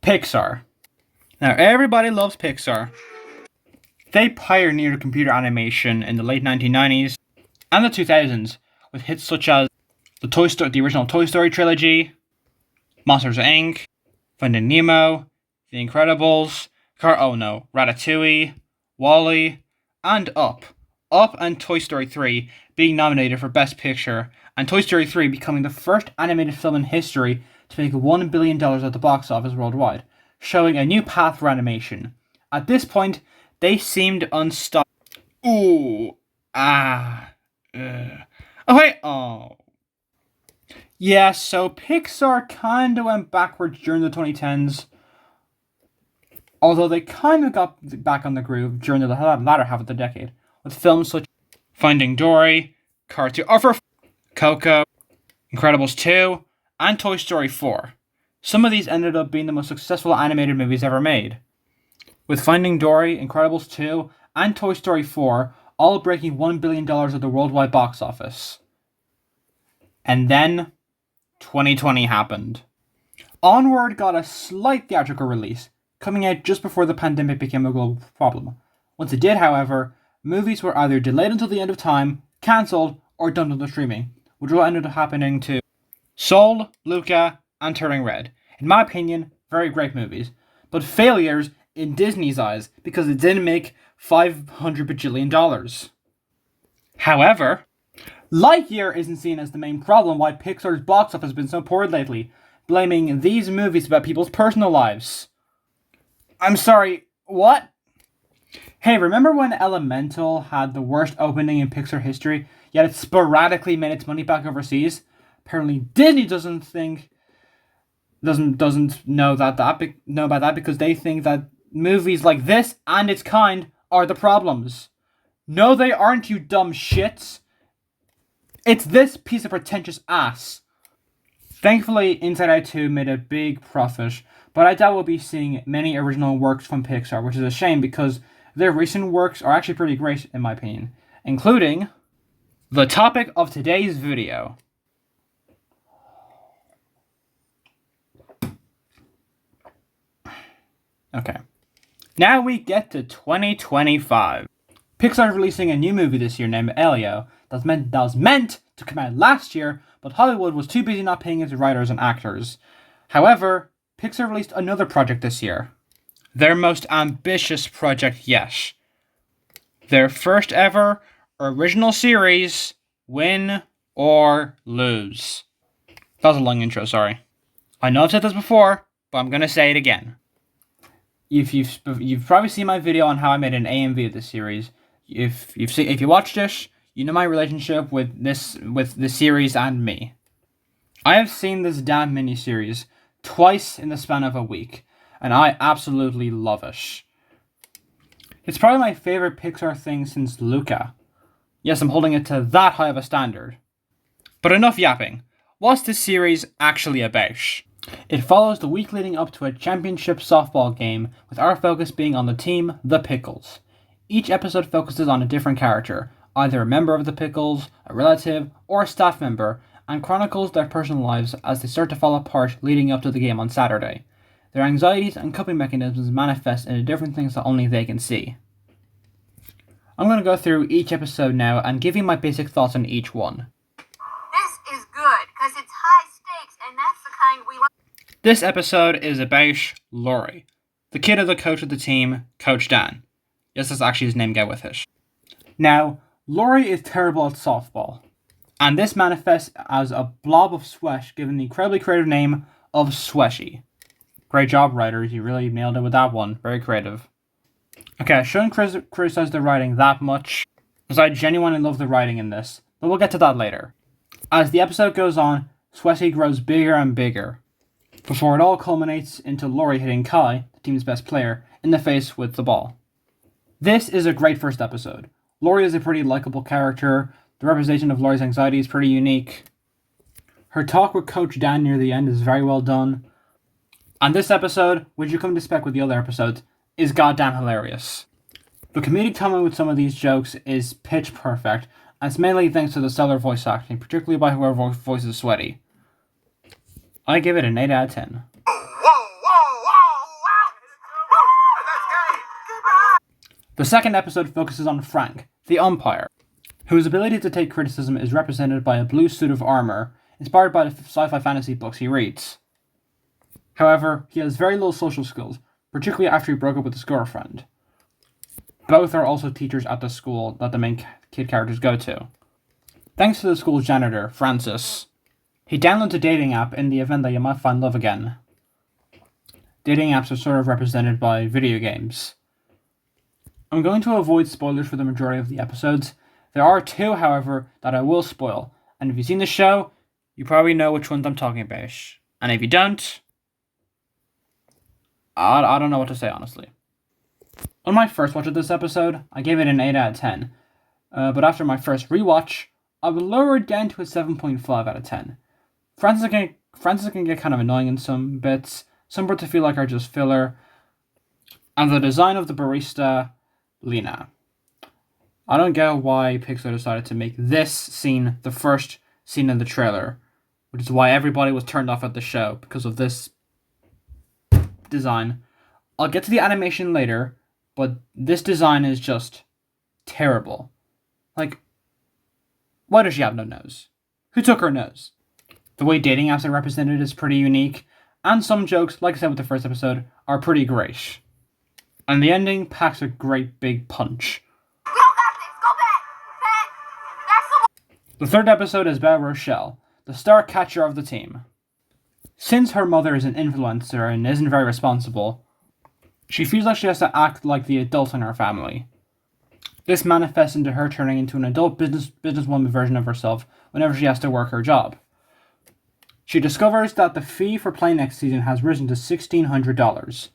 Pixar. Now, everybody loves Pixar. They pioneered computer animation in the late 1990s and the 2000s with hits such as the original Toy Story trilogy, Monsters Inc., Finding Nemo, The Incredibles, Ratatouille, WALL-E, and Up. Up and Toy Story 3 being nominated for Best Picture, and Toy Story 3 becoming the first animated film in history to make $1 billion at the box office worldwide, showing a new path for animation. At this point, they seemed unstoppable. Yeah, so Pixar kinda went backwards during the 2010s, although they kind of got back on the groove during the latter half of the decade, with films such as Finding Dory, Coco, Incredibles 2, and Toy Story 4. Some of these ended up being the most successful animated movies ever made, with Finding Dory, Incredibles 2, and Toy Story 4 all breaking $1 billion at the worldwide box office. And then 2020 happened. Onward got a slight theatrical release, coming out just before the pandemic became a global problem. Once it did, however, movies were either delayed until the end of time, cancelled, or dumped onto streaming, which all ended up happening to Soul, Luca, and Turning Red. In my opinion, very great movies, but failures in Disney's eyes because it didn't make $500 bajillion. However, Lightyear isn't seen as the main problem why Pixar's box office has been so poor lately, blaming these movies about people's personal lives. I'm sorry, what? Hey, remember when Elemental had the worst opening in Pixar history, yet it sporadically made its money back overseas? Apparently Disney doesn't know about that because they think that movies like this and its kind are the problems. No, they aren't, you dumb shits. It's this piece of pretentious ass. Thankfully, Inside Out 2 made a big profit, but I doubt we'll be seeing many original works from Pixar, which is a shame because their recent works are actually pretty great, in my opinion, including the topic of today's video. Okay. Now we get to 2025. Pixar is releasing a new movie this year named Elio that was meant to come out last year, but Hollywood was too busy not paying its writers and actors. However, Pixar released another project this year. Their most ambitious project yet. Their first ever original series, Win or Lose. That was a long intro, sorry. I know I've said this before, but I'm gonna say it again. If you've probably seen my video on how I made an AMV of this series. If you watched it, you know my relationship with the series and me. I have seen this damn miniseries twice in the span of a week, and I absolutely love it. It's probably my favorite Pixar thing since Luca. Yes, I'm holding it to that high of a standard. But enough yapping. What's this series actually about? It follows the week leading up to a championship softball game, with our focus being on the team, the Pickles. Each episode focuses on a different character, either a member of the Pickles, a relative, or a staff member, and chronicles their personal lives as they start to fall apart leading up to the game on Saturday. Their anxieties and coping mechanisms manifest into different things that only they can see. I'm going to go through each episode now and give you my basic thoughts on each one. This is good, because it's high stakes, and that's the kind we want. This episode is about Laurie, the kid of the coach of the team, Coach Dan. Yes, that's actually his name, get with it. Now, Laurie is terrible at softball, and this manifests as a blob of sweat given the incredibly creative name of Sweaty. Great job, writers, you really nailed it with that one. Very creative. Okay, I shouldn't criticize the writing that much, because I genuinely love the writing in this, but we'll get to that later. As the episode goes on, Sweaty grows bigger and bigger, before it all culminates into Laurie hitting Kai, the team's best player, in the face with the ball. This is a great first episode. Laurie is a pretty likable character, the representation of Laurie's anxiety is pretty unique. Her talk with Coach Dan near the end is very well done. And this episode, which you come to expect with the other episodes, is goddamn hilarious. The comedic timing with some of these jokes is pitch perfect, and it's mainly thanks to the stellar voice acting, particularly by whoever voices Sweaty. I give it an 8 out of 10. Whoa, whoa, whoa! The second episode focuses on Frank, the umpire, whose ability to take criticism is represented by a blue suit of armor inspired by the sci-fi fantasy books he reads. However, he has very little social skills, particularly after he broke up with his girlfriend. Both are also teachers at the school that the main kid characters go to. Thanks to the school's janitor, Francis, he downloads a dating app in the event that you might find love again. Dating apps are sort of represented by video games. I'm going to avoid spoilers for the majority of the episodes. There are two, however, that I will spoil, and if you've seen the show, you probably know which ones I'm talking about. And if you don't, I don't know what to say, honestly. On my first watch of this episode, I gave it an 8 out of 10, but after my first rewatch, I would lower it down to a 7.5 out of 10. Francis can get kind of annoying in some bits, some parts I feel like are just filler, and the design of the barista, Lena. I don't get why Pixar decided to make this scene the first scene in the trailer, which is why everybody was turned off at the show, because of this design. I'll get to the animation later, but this design is just terrible. Like, why does she have no nose? Who took her nose? The way dating apps are represented is pretty unique, and some jokes, like I said with the first episode, are pretty great. And the ending packs a great big punch. We don't got this. Go back. The third episode is about Rochelle, the star catcher of the team. Since her mother is an influencer and isn't very responsible, she feels like she has to act like the adult in her family. This manifests into her turning into an adult businesswoman version of herself whenever she has to work her job. She discovers that the fee for playing next season has risen to $1,600.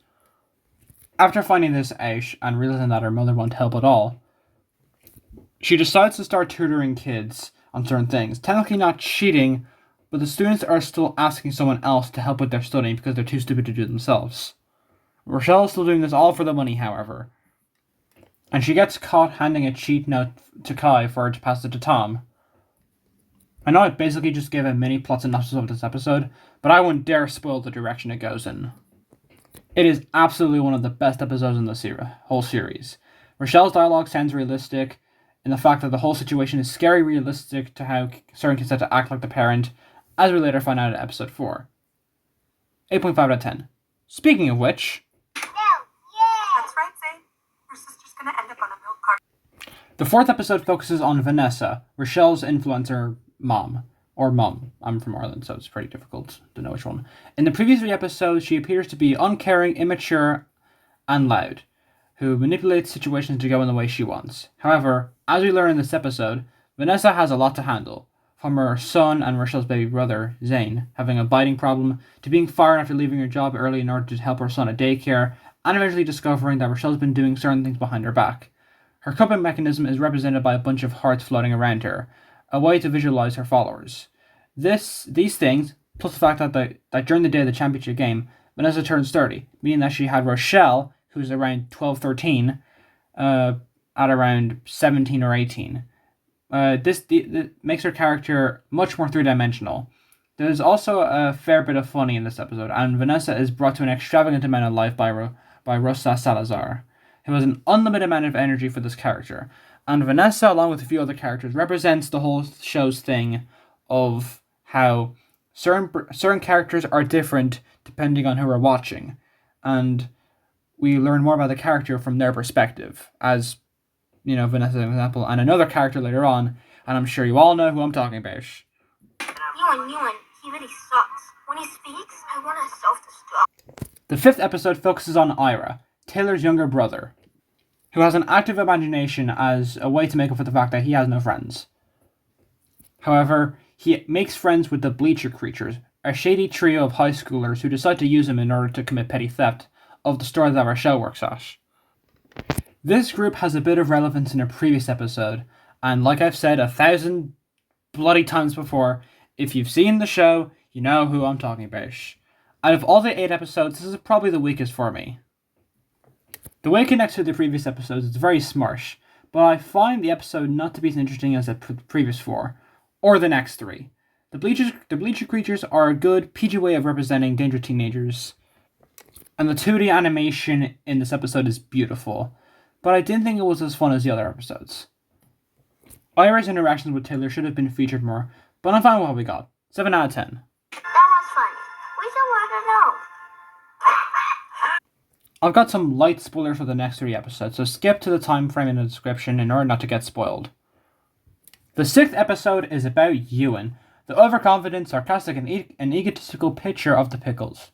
After finding this out and realizing that her mother won't help at all, she decides to start tutoring kids on certain things. Technically not cheating, but the students are still asking someone else to help with their studying because they're too stupid to do it themselves. Rochelle is still doing this all for the money, however. And she gets caught handing a cheat note to Kai for her to pass it to Tom. I know I basically just gave a mini plot synopsis of this episode, but I wouldn't dare spoil the direction it goes in. It is absolutely one of the best episodes in the whole series. Rochelle's dialogue sounds realistic, in the fact that the whole situation is scary realistic to how certain kids have to act like the parent, as we later find out in episode 4. 8.5 out of 10. Speaking of which... That's right, Zane. Your sister's gonna end up on a milk carton. The fourth episode focuses on Vanessa, Rochelle's influencer mom. Or mum. I'm from Ireland, so it's pretty difficult to know which one. In the previous 3 episodes, she appears to be uncaring, immature, and loud, who manipulates situations to go in the way she wants. However, as we learn in this episode, Vanessa has a lot to handle, from her son and Rochelle's baby brother, Zane, having a biting problem, to being fired after leaving her job early in order to help her son at daycare, and eventually discovering that Rochelle's been doing certain things behind her back. Her coping mechanism is represented by a bunch of hearts floating around her, a way to visualize her followers. These things, plus the fact that during the day of the championship game, Vanessa turns 30, meaning that she had Rochelle, who's around 12, 13, at around 17 or 18. This makes her character much more three-dimensional. There's also a fair bit of funny in this episode, and Vanessa is brought to an extravagant amount of life by Rosa Salazar, who has an unlimited amount of energy for this character. And Vanessa, along with a few other characters, represents the whole show's thing of how certain characters are different depending on who we're watching. And we learn more about the character from their perspective, as, you know, Vanessa is an example, and another character later on, and I'm sure you all know who I'm talking about. Ewan, he really sucks. When he speaks, I want to self-destruct. The 5th episode focuses on Ira, Taylor's younger brother, who has an active imagination as a way to make up for the fact that he has no friends. However, he makes friends with the Bleacher Creatures, a shady trio of high schoolers who decide to use him in order to commit petty theft of the store that Rochelle works at. This group has a bit of relevance in a previous episode, and like I've said 1,000 bloody times before, if you've seen the show, you know who I'm talking about. Out of all the 8 episodes, this is probably the weakest for me. The way it connects to the previous episodes is very smart, but I find the episode not to be as interesting as the previous 4, or the next 3. The Bleacher Creatures are a good PG way of representing dangerous teenagers, and the 2D animation in this episode is beautiful. but I didn't think it was as fun as the other episodes. Ira's interactions with Taylor should have been featured more, but I'm fine with what we got. 7 out of 10. That was funny. We should let her know. I've got some light spoilers for the next 3 episodes, so skip to the time frame in the description in order not to get spoiled. The 6th episode is about Ewan, the overconfident, sarcastic, and egotistical picture of the Pickles,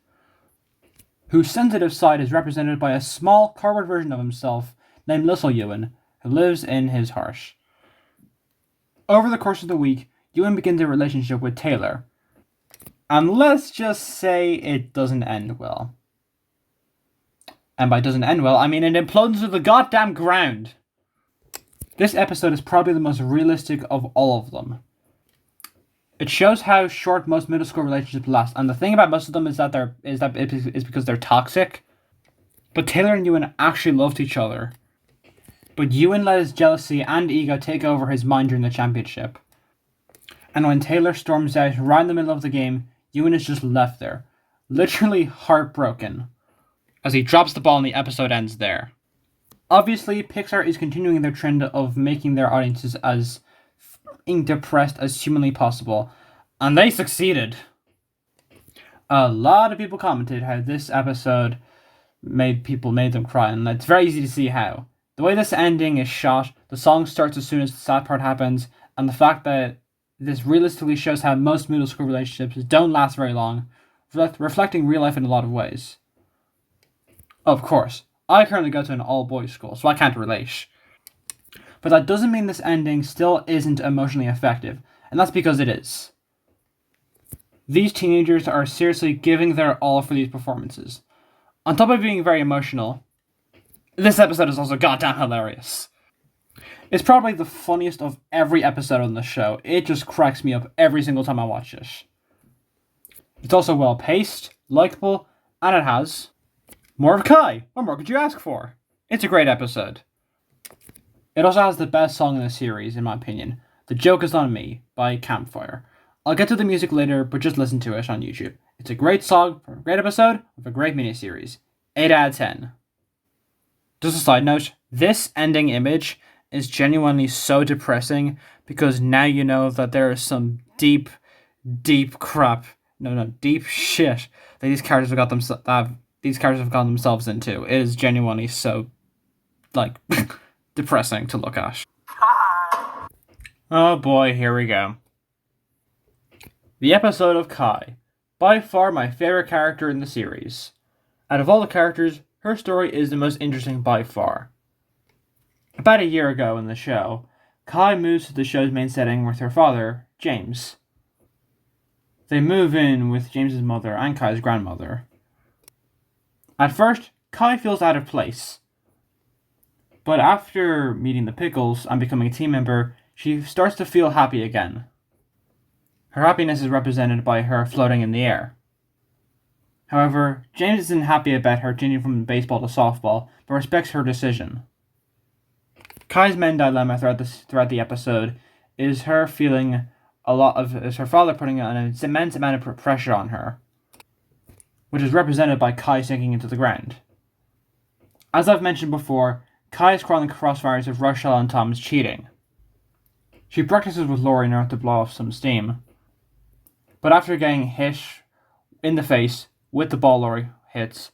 whose sensitive side is represented by a small, cardboard version of himself named Little Ewan, who lives in his heart. Over the course of the week, Ewan begins a relationship with Taylor, and let's just say it doesn't end well. And by doesn't end well, I mean it implodes to the goddamn ground. This episode is probably the most realistic of all of them. It shows how short most middle school relationships last, and the thing about most of them is because they're toxic. But Taylor and Ewan actually loved each other. But Ewan let his jealousy and ego take over his mind during the championship. And when Taylor storms out right in the middle of the game, Ewan is just left there, literally heartbroken. As he drops the ball and the episode ends there. Obviously, Pixar is continuing their trend of making their audiences as depressed as humanly possible, and they succeeded. A lot of people commented how this episode made them cry, and it's very easy to see how. The way this ending is shot, the song starts as soon as the sad part happens, and the fact that this realistically shows how most middle school relationships don't last very long, reflecting real life in a lot of ways. Of course, I currently go to an all-boys school, so I can't relate. But that doesn't mean this ending still isn't emotionally effective, and that's because it is. These teenagers are seriously giving their all for these performances. On top of being very emotional, this episode is also goddamn hilarious. It's probably the funniest of every episode on the show. It just cracks me up every single time I watch it. It's also well-paced, likable, and it has more of Kai. What more could you ask for? It's a great episode. It also has the best song in the series, in my opinion. The Joke Is On Me by Campfire. I'll get to the music later, but just listen to it on YouTube. It's a great song for a great episode of a great miniseries. 8 out of 10. Just a side note, this ending image is genuinely so depressing because now you know that there is some deep shit that these characters have got themselves into. It is genuinely so, depressing to look at. Oh boy, here we go. The episode of Kai. By far my favorite character in the series. Out of all the characters, her story is the most interesting by far. About a year ago in the show, Kai moves to the show's main setting with her father, James. They move in with James's mother and Kai's grandmother. At first, Kai feels out of place. But after meeting the Pickles and becoming a team member, she starts to feel happy again. Her happiness is represented by her floating in the air. However, James isn't happy about her changing from baseball to softball, but respects her decision. Kai's main dilemma throughout the episode is her feeling is her father putting an immense amount of pressure on her, which is represented by Kai sinking into the ground. As I've mentioned before, Kai is crawling crossfires of Rochelle and Tom's cheating. She practices with Laurie in order to blow off some steam, but after getting hit in the face with the ball Laurie hits,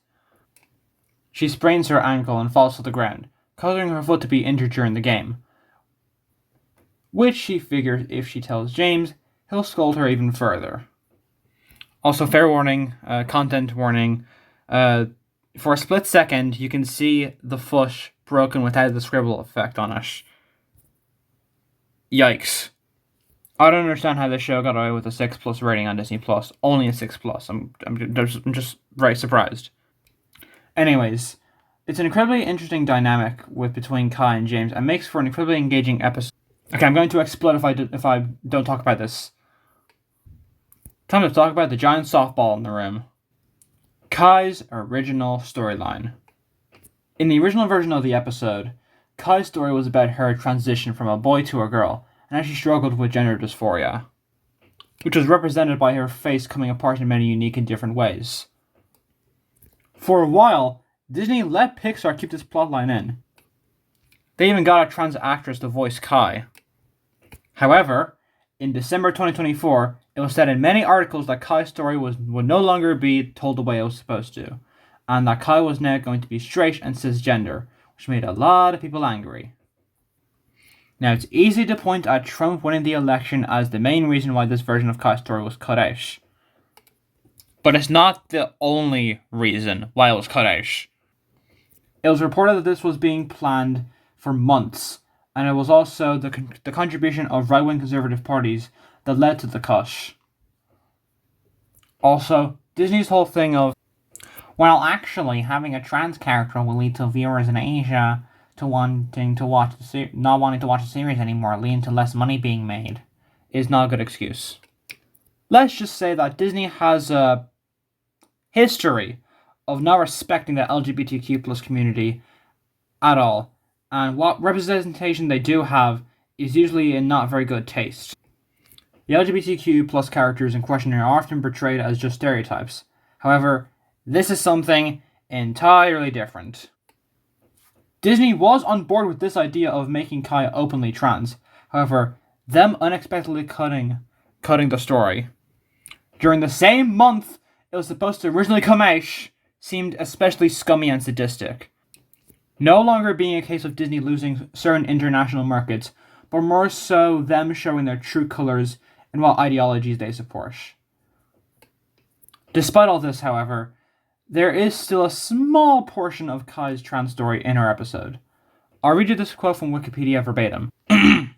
she sprains her ankle and falls to the ground, causing her foot to be injured during the game, which she figures if she tells James, he'll scold her even further. Also, fair warning, content warning, for a split second you can see the foot broken without the scribble effect on it. Yikes. I don't understand how this show got away with a 6+ rating on Disney+. Only a 6+. I'm just very surprised. Anyways, it's an incredibly interesting dynamic between Kai and James and makes for an incredibly engaging episode. Okay, I'm going to explode if I don't talk about this. Time to talk about the giant softball in the room. Kai's original storyline. In the original version of the episode, Kai's story was about her transition from a boy to a girl, and how she struggled with gender dysphoria, which was represented by her face coming apart in many unique and different ways. For a while, Disney let Pixar keep this plotline in, They even got a trans actress to voice Kai. However, in December 2024, it was said in many articles that Kai's story would no longer be told the way it was supposed to, and that Kai was now going to be straight and cisgender, which made a lot of people angry. Now, it's easy to point at Trump winning the election as the main reason why this version of Kai's story was cut out. But it's not the only reason why it was cut out. It was reported that this was being planned for months, and it was also the contribution of right-wing conservative parties that led to the cut. Also, Disney's whole thing of, well, actually, having a trans character will lead to viewers in Asia to not wanting to watch the series anymore, leading to less money being made, is not a good excuse. Let's just say that Disney has a history of not respecting the LGBTQ plus community at all, and what representation they do have is usually in not very good taste. The LGBTQ plus characters in question are often portrayed as just stereotypes. However, this is something entirely different. Disney was on board with this idea of making Kai openly trans. However, them unexpectedly cutting the story during the same month it was supposed to originally come out seemed especially scummy and sadistic. No longer being a case of Disney losing certain international markets, but more so them showing their true colours and what ideologies they support. Despite all this, however, there is still a small portion of Kai's trans story in our episode. I'll read you this quote from Wikipedia verbatim. The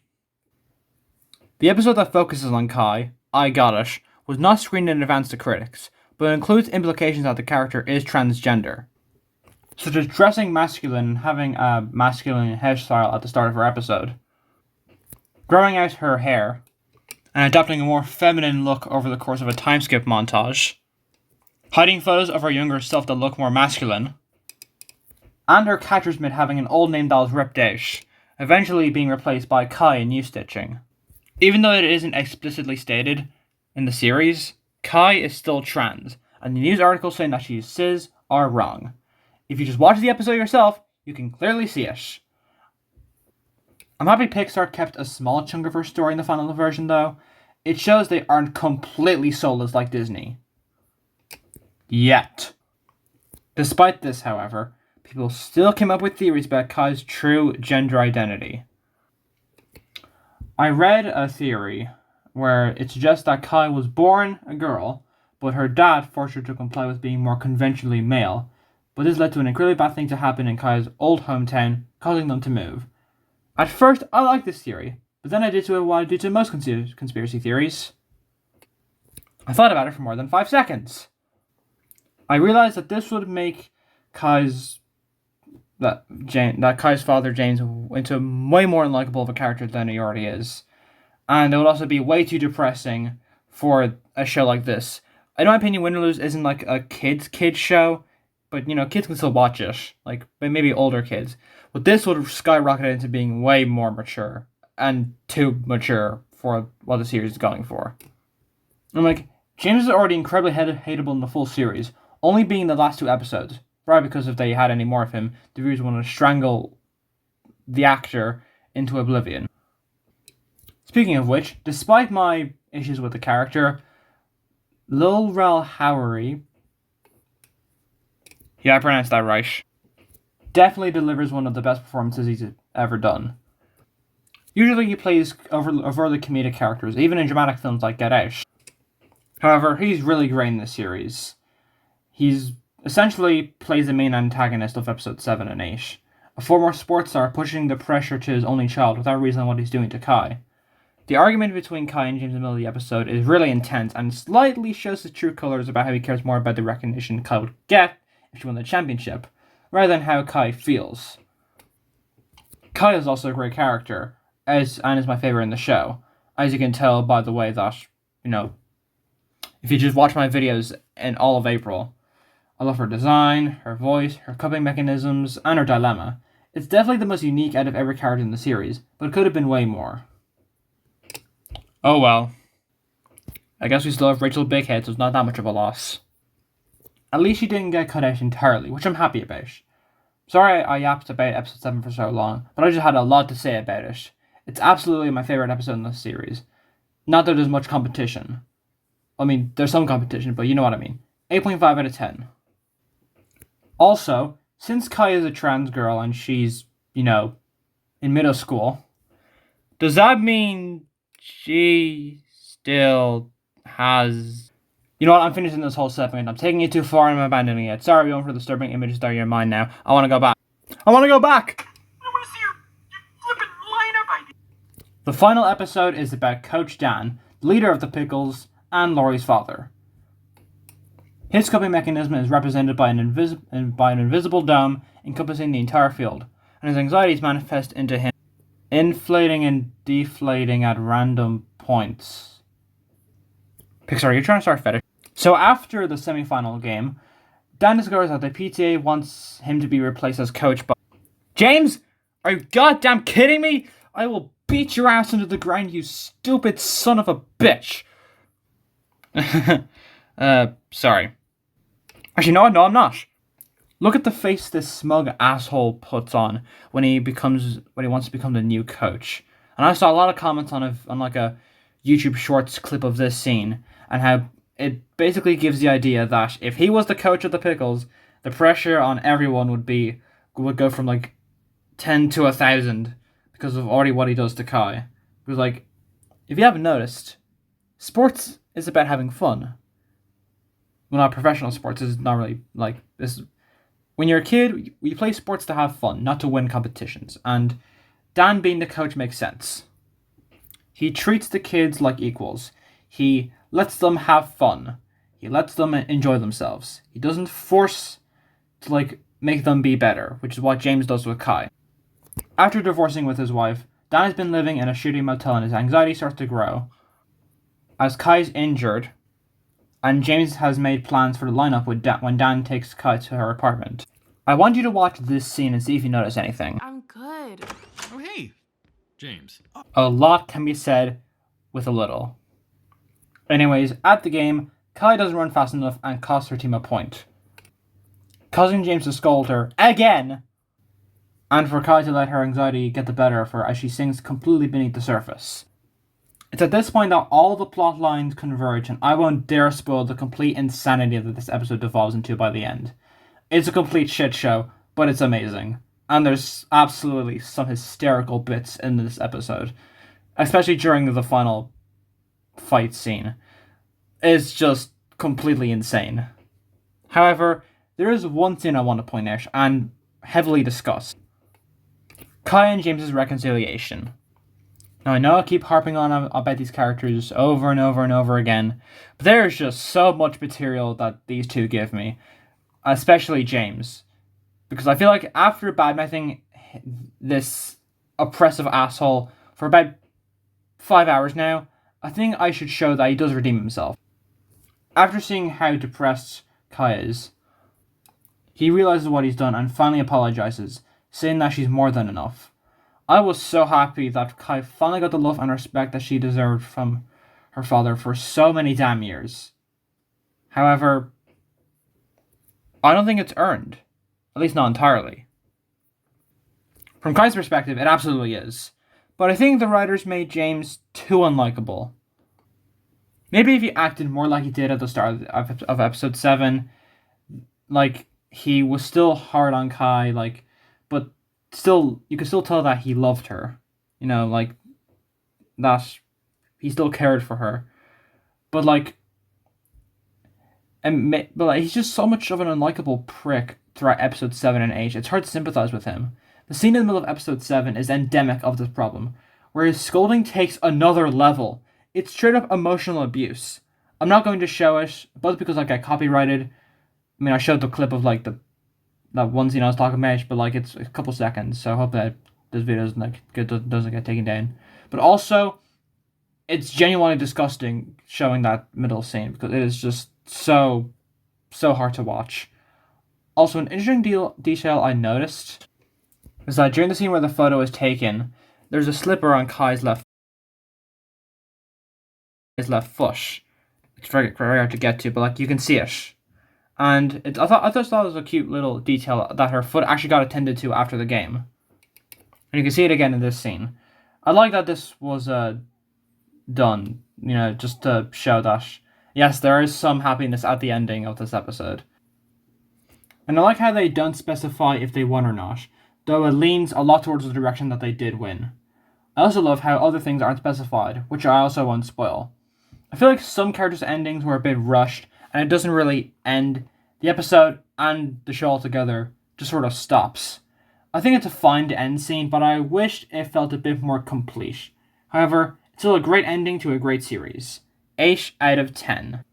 episode that focuses on Kai, I Got It, was not screened in advance to critics, but includes implications that the character is transgender, such as dressing masculine and having a masculine hairstyle at the start of her episode, growing out her hair, and adopting a more feminine look over the course of a time skip montage, hiding photos of her younger self that look more masculine, and her catcher's mitt having an old name that was ripped out, eventually being replaced by Kai in new stitching. Even though it isn't explicitly stated in the series, Kai is still trans, and the news articles saying that she is cis are wrong. If you just watch the episode yourself, you can clearly see it. I'm happy Pixar kept a small chunk of her story in the final version though. It shows they aren't completely soulless like Disney. Yet. Despite this, however, people still came up with theories about Kai's true gender identity. I read a theory where it suggests that Kai was born a girl, but her dad forced her to comply with being more conventionally male, but this led to an incredibly bad thing to happen in Kai's old hometown, causing them to move. At first, I liked this theory, but then I did what I do to most conspiracy theories. I thought about it for more than 5 seconds. I realized that this would make Kai's father James into way more unlikable of a character than he already is, and it would also be way too depressing for a show like this. In my opinion, Win or Lose isn't like a kids show, but kids can still watch it, like maybe older kids. But this would skyrocket into being way more mature, and too mature for what the series is going for. I'm like, James is already incredibly hateable in the full series, only being the last 2 episodes. Probably because if they had any more of him, the viewers want to strangle the actor into oblivion. Speaking of which, despite my issues with the character, Lil Rel Howery, yeah, I pronounced that right, definitely delivers one of the best performances he's ever done. Usually he plays overly comedic characters, even in dramatic films like Get Out. However, he's really great in this series. He's essentially plays the main antagonist of episode 7 and 8. A former sports star pushing the pressure to his only child without realizing what he's doing to Kai. The argument between Kai and James in the middle of the episode is really intense and slightly shows his true colours about how he cares more about the recognition Kai would get if she won the championship, rather than how Kai feels. Kai is also a great character, and is my favourite in the show, as you can tell by the way that, if you just watch my videos in all of April. I love her design, her voice, her coping mechanisms, and her dilemma. It's definitely the most unique out of every character in the series, but it could have been way more. Oh well. I guess we still have Rachel Bighead, so it's not that much of a loss. At least she didn't get cut out entirely, which I'm happy about. Sorry I yapped about episode 7 for so long, but I just had a lot to say about it. It's absolutely my favourite episode in this series. Not that there's much competition. I mean, there's some competition, but you know what I mean. 8.5 out of 10. Also, since Kai is a trans girl and she's, in middle school, does that mean she still has... You know what, I'm finishing this whole segment. I'm taking it too far and I'm abandoning it. Sorry everyone for the disturbing images that are in your mind now. I want to go back. I want to go back! I want to see your flippin' lineup idea. The final episode is about Coach Dan, the leader of the Pickles, and Laurie's father. His coping mechanism is represented by an invisible dome encompassing the entire field, and his anxieties manifest into him inflating and deflating at random points. Pixar, are you trying to start fetish? So after the semi-final game, Dan discovers that the PTA wants him to be replaced as coach by... James? Are you goddamn kidding me? I will beat your ass into the ground, you stupid son of a bitch. Sorry. Actually, no, I'm not. Look at the face this smug asshole puts on when he wants to become the new coach. And I saw a lot of comments on like a YouTube Shorts clip of this scene, and how it basically gives the idea that if he was the coach of the Pickles, the pressure on everyone would go from like 10 to 1,000 because of already what he does to Kai. Because like, if you haven't noticed, sports is about having fun. Well, not professional sports. This is not really like this. When you're a kid, you play sports to have fun, not to win competitions. And Dan being the coach makes sense. He treats the kids like equals. He lets them have fun. He lets them enjoy themselves. He doesn't force to like make them be better, which is what James does with Kai. After divorcing with his wife, Dan has been living in a shitty motel and his anxiety starts to grow. As Kai's injured, and James has made plans for the lineup when Dan takes Kai to her apartment. I want you to watch this scene and see if you notice anything. I'm good. Oh, hey, James. A lot can be said with a little. Anyways, at the game, Kai doesn't run fast enough and costs her team a point, causing James to scold her again, and for Kai to let her anxiety get the better of her as she sinks completely beneath the surface. It's at this point that all the plot lines converge, and I won't dare spoil the complete insanity that this episode devolves into by the end. It's a complete shit show, but it's amazing. And there's absolutely some hysterical bits in this episode, especially during the final fight scene. It's just completely insane. However, there is one thing I want to point out, and heavily discussed. Kai and James's reconciliation. Now, I know I keep harping on about these characters over and over and over again, but there's just so much material that these two give me, especially James. Because I feel like after badmouthing this oppressive asshole for about 5 hours now, I think I should show that he does redeem himself. After seeing how depressed Kai is, he realizes what he's done and finally apologizes, saying that she's more than enough. I was so happy that Kai finally got the love and respect that she deserved from her father for so many damn years. However, I don't think it's earned. At least not entirely. From Kai's perspective, it absolutely is. But I think the writers made James too unlikable. Maybe if he acted more like he did at the start of episode 7, like, he was still hard on Kai, like, but still, you could still tell that he loved her. You know, like, that he still cared for her. But, like, he's just so much of an unlikable prick throughout episode 7 and 8. It's hard to sympathize with him. The scene in the middle of episode 7 is endemic of this problem, where his scolding takes another level. It's straight up emotional abuse. I'm not going to show it, both because I got copyrighted. I mean, I showed the clip of, like, that one scene I was talking about, but like it's a couple seconds, so I hope that this video doesn't get taken down. But also, it's genuinely disgusting showing that middle scene because it is just so hard to watch. Also, an interesting detail I noticed is that during the scene where the photo is taken, there's a slipper on Kai's left foot. It's very hard to get to, but like you can see it. And I just thought it was a cute little detail that her foot actually got attended to after the game. And you can see it again in this scene. I like that this was done, just to show that, yes, there is some happiness at the ending of this episode. And I like how they don't specify if they won or not, though it leans a lot towards the direction that they did win. I also love how other things aren't specified, which I also won't spoil. I feel like some characters' endings were a bit rushed, and it doesn't really end. The episode and the show altogether just sort of stops. I think it's a fine end scene, but I wished it felt a bit more complete. However, it's still a great ending to a great series. 8 out of 10.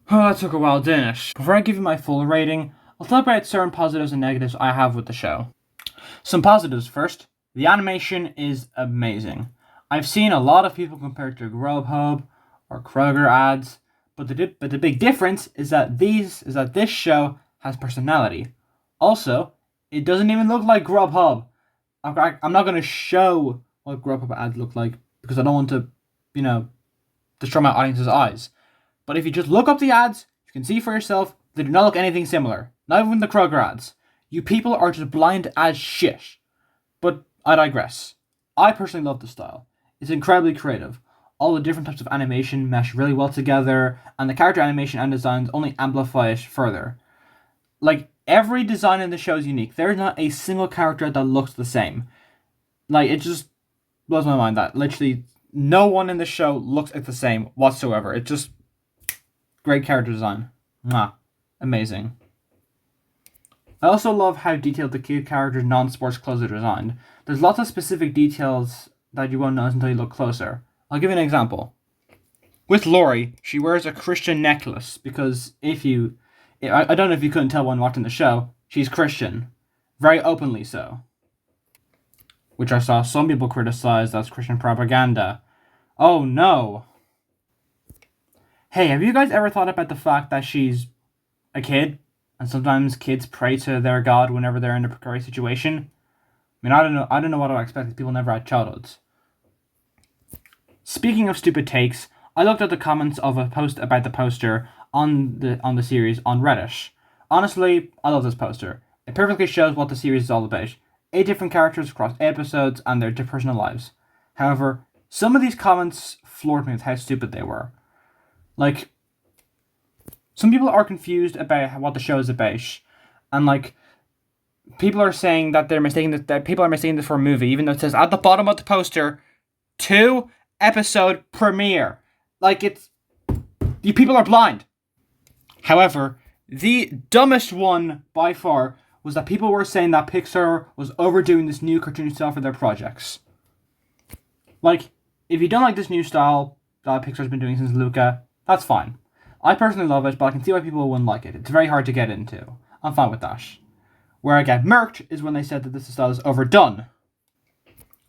Oh, that took a while, didn't it? Before I give you my full rating, I'll talk about certain positives and negatives I have with the show. Some positives first. The animation is amazing. I've seen a lot of people compare it to Grubhub or Kroger ads, but the big difference is that this show has personality. Also, it doesn't even look like Grubhub. I'm not going to show what Grubhub ads look like because I don't want to, destroy my audience's eyes. But if you just look up the ads, you can see for yourself they do not look anything similar. Not even the Kroger ads. You people are just blind as shit. But I digress. I personally love the style. It's incredibly creative. All the different types of animation mesh really well together, and the character animation and designs only amplify it further. Like, every design in the show is unique. There is not a single character that looks the same. Like, it just blows my mind that literally no one in the show looks like the same whatsoever. It's just great character design. Mwah. Amazing. I also love how detailed the kid character's non-sports clothes are designed. There's lots of specific details that you won't notice until you look closer. I'll give you an example. With Lori, she wears a Christian necklace because I don't know if you couldn't tell when watching the show, she's Christian. Very openly so. Which I saw some people criticize as Christian propaganda. Oh no. Hey, have you guys ever thought about the fact that she's a kid? And sometimes kids pray to their God whenever they're in a precarious situation? I mean, I don't know what I expect. People never had childhoods. Speaking of stupid takes, I looked at the comments of a post about the poster on the series on Reddit. Honestly, I love this poster. It perfectly shows what the series is all about. 8 different characters across 8 episodes and their personal lives. However, some of these comments floored me with how stupid they were. Like, some people are confused about what the show is about, and people are saying that people are mistaking this for a movie, even though it says at the bottom of the poster, 2-episode premiere. You people are blind. However, the dumbest one by far was that people were saying that Pixar was overdoing this new cartoon style for their projects. If you don't like this new style that Pixar's been doing since Luca, that's fine. I personally love it, but I can see why people wouldn't like it. It's very hard to get into. I'm fine with that. Where I get murked is when they said that this style is overdone.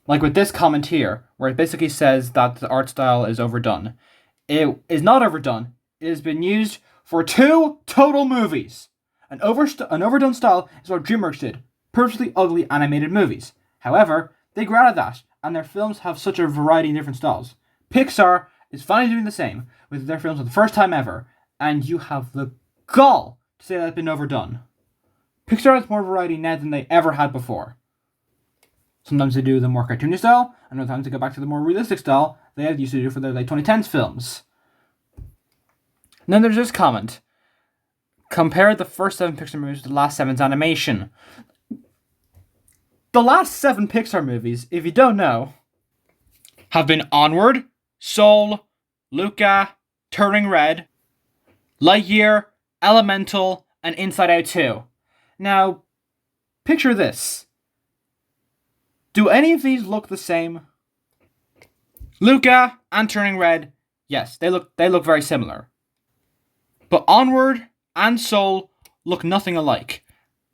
Like with this comment here, where it basically says that the art style is overdone. It is not overdone. It has been used for 2 total movies. An overdone style is what DreamWorks did. Perfectly ugly animated movies. However, they grew out of that, and their films have such a variety of different styles. Pixar is finally doing the same with their films for the first time ever, and you have the gall to say that it's been overdone. Pixar has more variety now than they ever had before. Sometimes they do the more cartoony style, and other times they go back to the more realistic style they used to do for their late 2010s films. And then there's this comment. Compare the first 7 Pixar movies to the last 7's animation. The last 7 Pixar movies, if you don't know, have been Onward, Soul, Luca, Turning Red, Lightyear, Elemental, and Inside Out 2. Now, picture this. Do any of these look the same? Luca and Turning Red, yes, they look very similar. But Onward and Soul look nothing alike.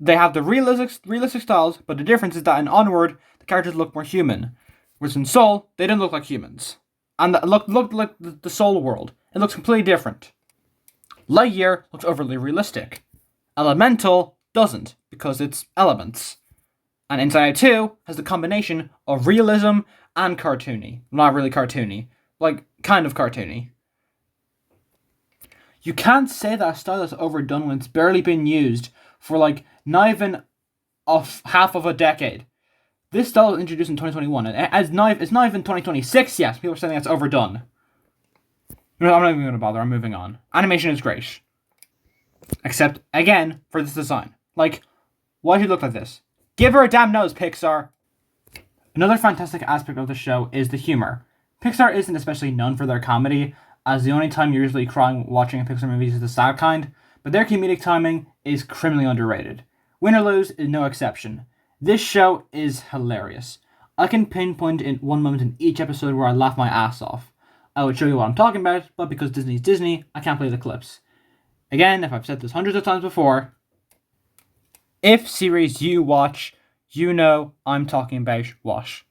They have the realistic styles, but the difference is that in Onward, the characters look more human. Whereas in Soul, they don't look like humans. And that look like the Soul world. It looks completely different. Lightyear looks overly realistic. Elemental doesn't, because it's elements. And Inside Out 2 has the combination of realism and cartoony. Not really cartoony. Kind of cartoony. You can't say that a style is overdone when it's barely been used for like not even half of a decade. This style was introduced in 2021, and it's not even 2026 yet. People are saying that's overdone. No, I'm not even going to bother. I'm moving on. Animation is great. Except, again, for this design. Like, why does it look like this? Give her a damn nose, Pixar! Another fantastic aspect of the show is the humor. Pixar isn't especially known for their comedy, as the only time you're usually crying watching a Pixar movie is the sad kind, but their comedic timing is criminally underrated. Win or Lose is no exception. This show is hilarious. I can pinpoint in one moment in each episode where I laugh my ass off. I would show you what I'm talking about, but because Disney's Disney, I can't play the clips. Again, if I've said this hundreds of times before, if series you watch, you know I'm talking about what.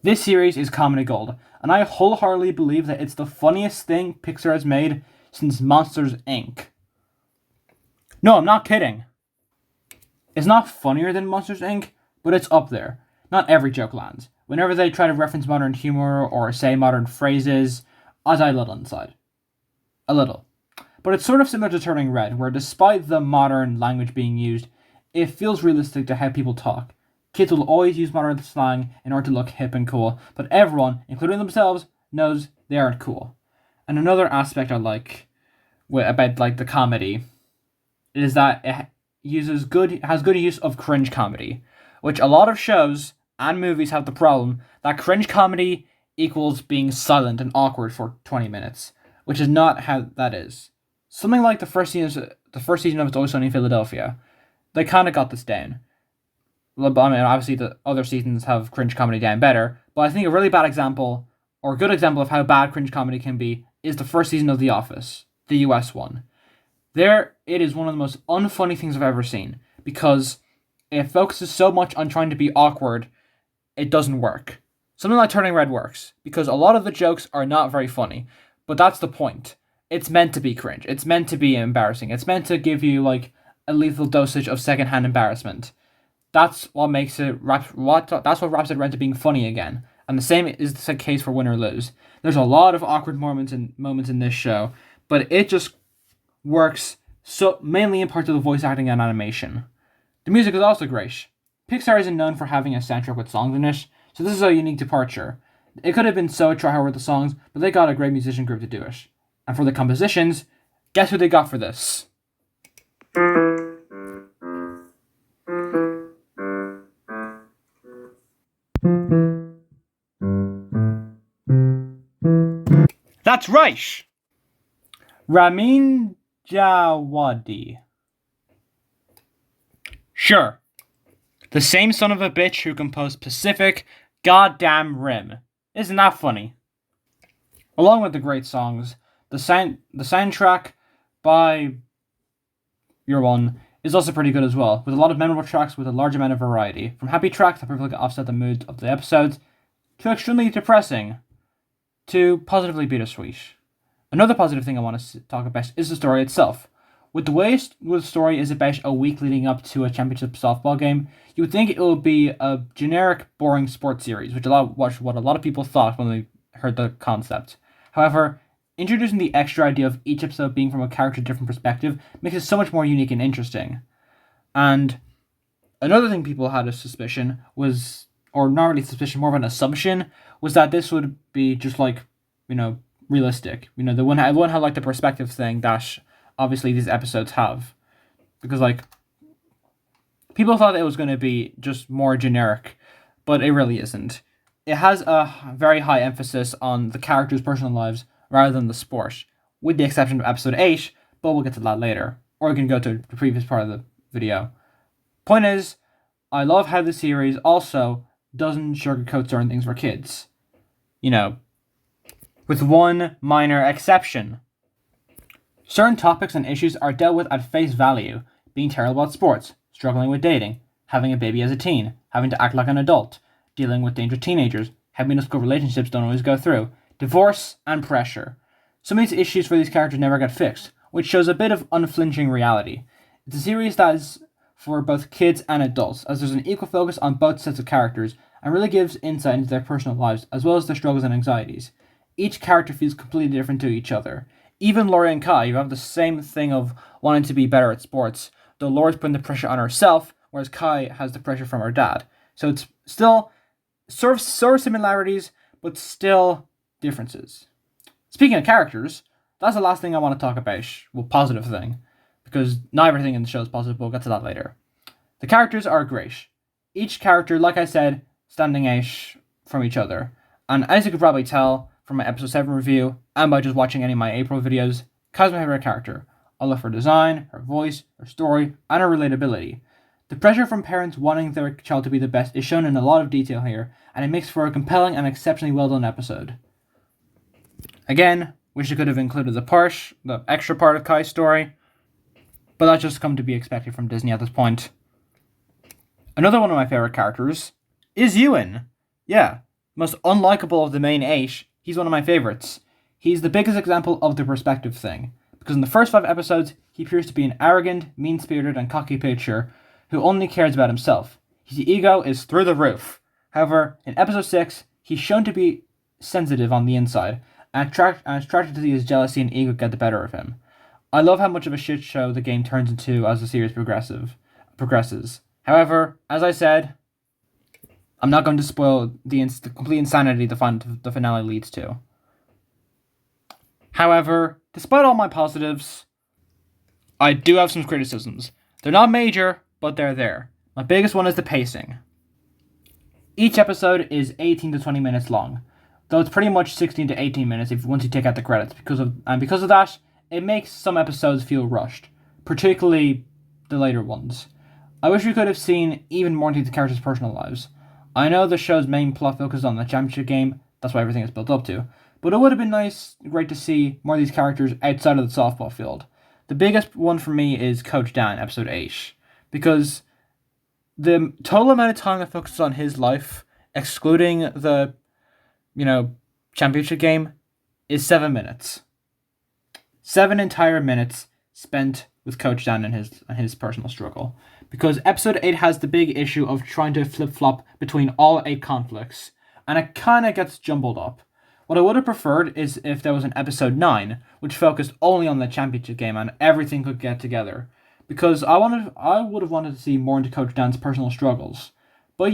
This series is comedy gold, and I wholeheartedly believe that it's the funniest thing Pixar has made since Monsters, Inc. No, I'm not kidding. It's not funnier than Monsters, Inc., but it's up there. Not every joke lands. Whenever they try to reference modern humor or say modern phrases, I die a little inside. A little. But it's sort of similar to Turning Red, where despite the modern language being used, it feels realistic to how people talk. Kids will always use modern slang in order to look hip and cool, but everyone, including themselves, knows they aren't cool. And another aspect I like about like the comedy is that it has good use of cringe comedy, which a lot of shows and movies have the problem that cringe comedy equals being silent and awkward for 20 minutes, which is not how that is. Something like the first season of It's Always Sunny in Philadelphia, they kind of got this down. I mean, obviously the other seasons have cringe comedy down better, but I think a really bad example, or a good example of how bad cringe comedy can be, is the first season of The Office, the US one. There, it is one of the most unfunny things I've ever seen, because it focuses so much on trying to be awkward, it doesn't work. Something like Turning Red works, because a lot of the jokes are not very funny, but that's the point. It's meant to be cringe. It's meant to be embarrassing. It's meant to give you, like, a lethal dosage of secondhand embarrassment. That's what makes it that's what wraps it around to being funny again. And the same is the case for Win or Lose. There's a lot of awkward moments in this show, but it just works so mainly in part to the voice acting and animation. The music is also great. Pixar isn't known for having a soundtrack with songs in it, so this is a unique departure. It could have been so tryhard with the songs, but they got a great musician group to do it. And for the compositions, guess who they got for this? That's right! Ramin Djawadi. Sure. The same son of a bitch who composed Pacific Goddamn Rim. Isn't that funny? Along with the great songs, the soundtrack by Your One is also pretty good as well, with a lot of memorable tracks with a large amount of variety, from happy tracks that perfectly offset the mood of the episodes, to extremely depressing, to positively bittersweet. Another positive thing I want to talk about is the story itself. With the way the story is about a week leading up to a championship softball game, you would think it would be a generic, boring sports series, which what a lot of people thought when they heard the concept. However, introducing the extra idea of each episode being from a character's different perspective makes it so much more unique and interesting. And another thing people had a suspicion was, or not really suspicion, more of an assumption, was that this would be just like, realistic. The one had like the perspective thing that obviously these episodes have. Because like, people thought it was going to be just more generic, but it really isn't. It has a very high emphasis on the characters' personal lives rather than the sport, with the exception of episode 8, but we'll get to that later. Or you can go to the previous part of the video. Point is, I love how the series also doesn't sugarcoat certain things for kids. With one minor exception. Certain topics and issues are dealt with at face value, being terrible at sports, struggling with dating, having a baby as a teen, having to act like an adult, dealing with dangerous teenagers, how middle school relationships don't always go through, divorce, and pressure. Some of these issues for these characters never get fixed, which shows a bit of unflinching reality. It's a series that is for both kids and adults, as there's an equal focus on both sets of characters, and really gives insight into their personal lives, as well as their struggles and anxieties. Each character feels completely different to each other. even Laurie and Kai, you have the same thing of wanting to be better at sports, though Laurie's putting the pressure on herself, whereas Kai has the pressure from her dad. So it's still sort of similarities, but still differences. Speaking of characters, that's the last thing I want to talk about. Well, positive thing, because not everything in the show is positive, but we'll get to that later. The characters are great. Each character, like I said, standing out from each other. And as you could probably tell from my episode 7 review, and by just watching any of my April videos, Kai's my favorite character. I love her design, her voice, her story, and her relatability. The pressure from parents wanting their child to be the best is shown in a lot of detail here, and it makes for a compelling and exceptionally well done episode. Again, wish it could have included the extra part of Kai's story, but that's just come to be expected from Disney at this point. Another one of my favorite characters is Ewan. Yeah, most unlikable of the main 8, he's one of my favorites. He's the biggest example of the perspective thing, because in the first 5 episodes, he appears to be an arrogant, mean-spirited, and cocky pitcher who only cares about himself. His ego is through the roof. However, in episode 6, he's shown to be sensitive on the inside, and it's attracted to see his jealousy and ego get the better of him. I love how much of a shit show the game turns into as the series progresses. However, as I said, I'm not going to spoil the complete insanity the finale leads to. However, despite all my positives, I do have some criticisms. They're not major, but they're there. My biggest one is the pacing. Each episode is 18 to 20 minutes long, though it's pretty much 16 to 18 minutes once you take out the credits. Because of that, it makes some episodes feel rushed, particularly the later ones. I wish we could have seen even more into the characters' personal lives. I know the show's main plot focuses on the championship game, that's why everything is built up to, but it would have been great to see more of these characters outside of the softball field. The biggest one for me is Coach Dan, episode 8, because the total amount of time that focuses on his life, excluding the, championship game, is 7 minutes. 7 entire minutes spent with Coach Dan and his personal struggle. Because episode 8 has the big issue of trying to flip-flop between all 8 conflicts, and it kind of gets jumbled up. What I would have preferred is if there was an episode 9, which focused only on the championship game and everything could get together. Because I would have wanted to see more into Coach Dan's personal struggles. But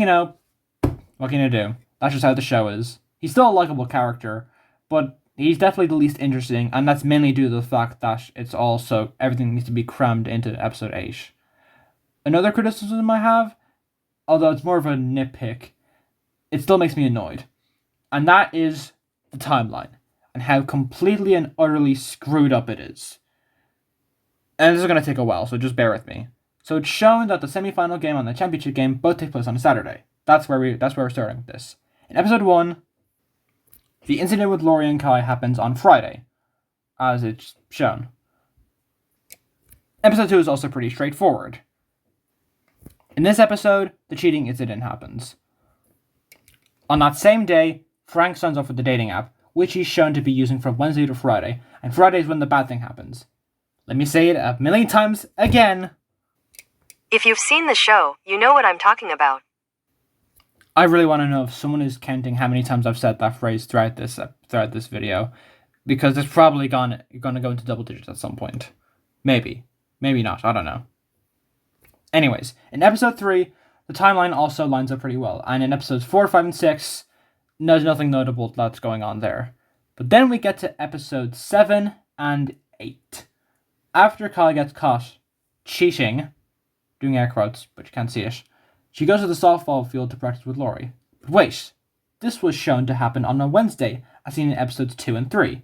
what can you do? That's just how the show is. He's still a likable character, but he's definitely the least interesting, and that's mainly due to the fact that everything needs to be crammed into episode 8. Another criticism I have, although it's more of a nitpick, it still makes me annoyed. And that is the timeline, and how completely and utterly screwed up it is. And this is going to take a while, so just bear with me. So it's shown that the semi-final game and the championship game both take place on a Saturday. That's where we're starting with this. In episode 1, the incident with Laurie and Kai happens on Friday, as it's shown. Episode 2 is also pretty straightforward. In this episode, the cheating incident happens. On that same day, Frank signs up with the dating app, which he's shown to be using from Wednesday to Friday, and Friday is when the bad thing happens. Let me say it a million times again. If you've seen the show, you know what I'm talking about. I really want to know if someone is counting how many times I've said that phrase throughout this video, because it's probably going to go into double digits at some point. Maybe not, I don't know. Anyways, in episode 3, the timeline also lines up pretty well, and in episodes 4, 5, and 6, there's nothing notable that's going on there. But then we get to episodes 7 and 8. After Kyle gets caught cheating, doing air quotes, but you can't see it, she goes to the softball field to practice with Laurie. But wait, this was shown to happen on a Wednesday, as seen in episodes 2 and 3.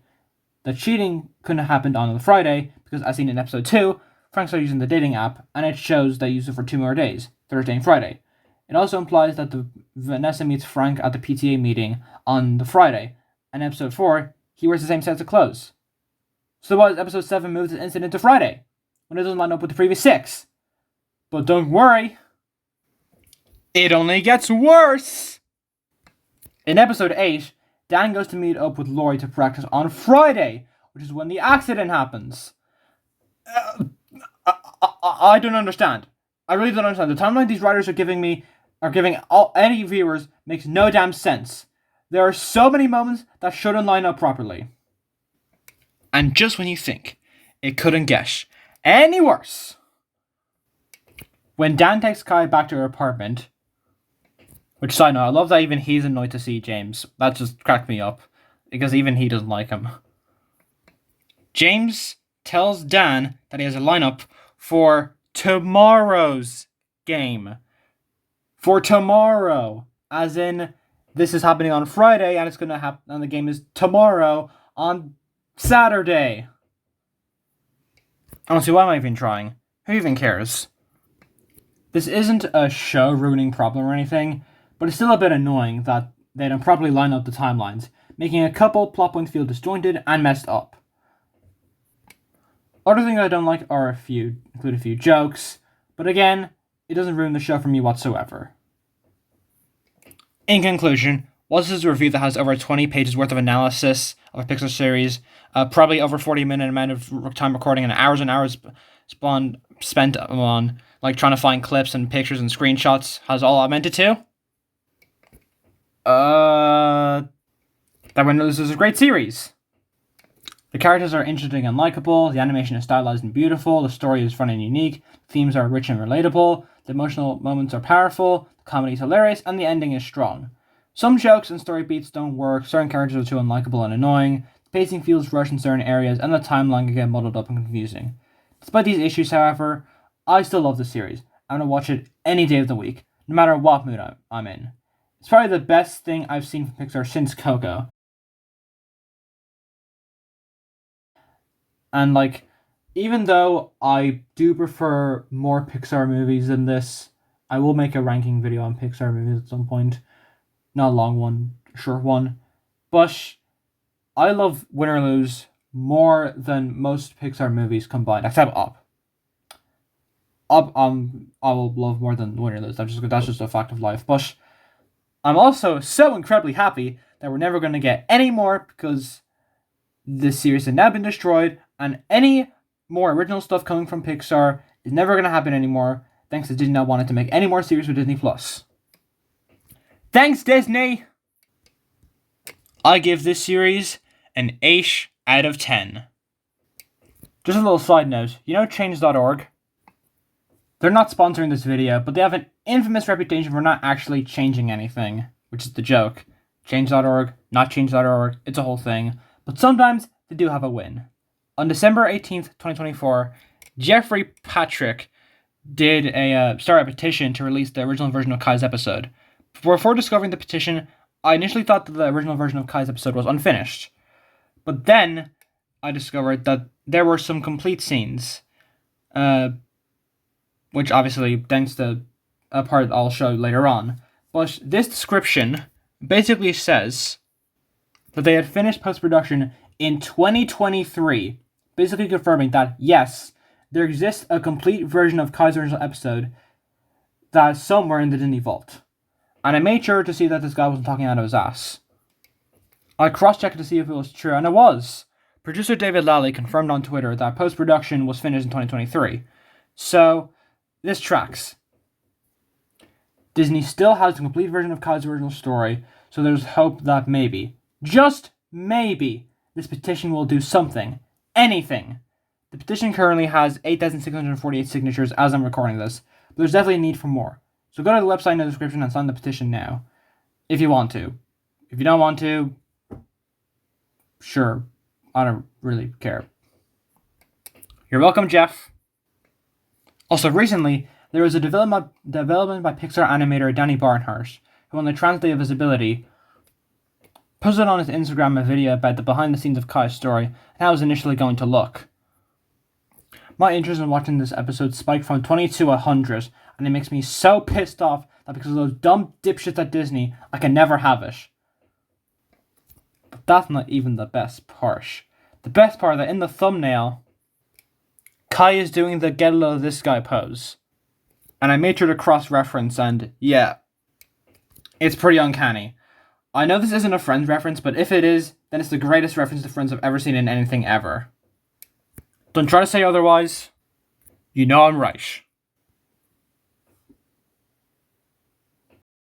The cheating couldn't have happened on the Friday, because as seen in episode 2, Frank started using the dating app, and it shows they use it for 2 more days, Thursday and Friday. It also implies that Vanessa meets Frank at the PTA meeting on the Friday, and in episode 4, he wears the same sets of clothes. So why does episode 7 move the incident to Friday, when it doesn't line up with the previous 6? But don't worry, it only gets worse! In episode 8, Dan goes to meet up with Laurie to practice on Friday, which is when the accident happens. I don't understand. I really don't understand. The timeline these writers are giving any viewers makes no damn sense. There are so many moments that shouldn't line up properly. And just when you think it couldn't get any worse, when Dan takes Kai back to her apartment, which, side note, I love that even he's annoyed to see James. That just cracked me up, because even he doesn't like him. James tells Dan that he has a lineup for tomorrow's game. For tomorrow. As in, this is happening on Friday, and it's gonna happen, and the game is tomorrow on Saturday. Honestly, why am I even trying? Who even cares? This isn't a show-ruining problem or anything, but it's still a bit annoying that they don't properly line up the timelines, making a couple plot points feel disjointed and messed up. Other things I don't like include a few jokes, but again, it doesn't ruin the show for me whatsoever. In conclusion, while this is a review that has over 20 pages worth of analysis of a Pixar series, probably over 40-minute amount of time recording and hours spent on trying to find clips and pictures and screenshots, has all I meant it to. That one, this is a great series. The characters are interesting and likable, the animation is stylized and beautiful, the story is fun and unique, the themes are rich and relatable, the emotional moments are powerful, the comedy is hilarious, and the ending is strong. Some jokes and story beats don't work, certain characters are too unlikable and annoying, the pacing feels rushed in certain areas, and the timeline can get muddled up and confusing. Despite these issues, however, I still love the series. I'm going to watch it any day of the week, no matter what mood I'm in. It's probably the best thing I've seen from Pixar since Coco. And even though I do prefer more Pixar movies than this, I will make a ranking video on Pixar movies at some point. Not a long one, a short one. But I love Win or Lose more than most Pixar movies combined, except Up. Up, I will love more than Win or Lose. That's just a fact of life. But I'm also so incredibly happy that we're never going to get any more, because this series has now been destroyed, and any more original stuff coming from Pixar is never going to happen anymore, thanks to Disney not wanting to make any more series with Disney+. Thanks, Disney! I give this series an 8 out of 10. Just a little side note, you know Change.org? They're not sponsoring this video, but they have an infamous reputation for not actually changing anything, which is the joke. Change.org, not Change.org, it's a whole thing. But sometimes they do have a win. On December 18th, 2024, Jeffrey Patrick started a petition to release the original version of Kai's episode. Before discovering the petition, I initially thought that the original version of Kai's episode was unfinished. But then I discovered that there were some complete scenes, which obviously, thanks to a part I'll show later on. But this description basically says that they had finished post-production in 2023, basically confirming that, yes, there exists a complete version of Kai's original episode that is somewhere in the Disney vault. And I made sure to see that this guy wasn't talking out of his ass. I cross-checked to see if it was true, and it was. Producer David Lally confirmed on Twitter that post-production was finished in 2023. So, this tracks. Disney still has the complete version of Kai's original story, so there's hope that maybe, just maybe, this petition will do something. Anything. The petition currently has 8,648 signatures as I'm recording this, but there's definitely a need for more. So go to the website in the description and sign the petition now, if you want to. If you don't want to, sure, I don't really care. You're welcome, Jeff. Also, recently, there was a development by Pixar animator Danny Barnhart, who on the Trans Day of Visibility posted on his Instagram a video about the behind the scenes of Kai's story and how it was initially going to look. My interest in watching this episode spiked from 20 to 100, and it makes me so pissed off that because of those dumb dipshits at Disney, I can never have it. But that's not even the best part. The best part is that in the thumbnail, Kai is doing the get a load of this guy pose. And I made sure to cross-reference, and yeah, it's pretty uncanny. I know this isn't a Friends reference, but if it is, then it's the greatest reference to Friends I've ever seen in anything ever. Don't try to say otherwise. You know I'm right.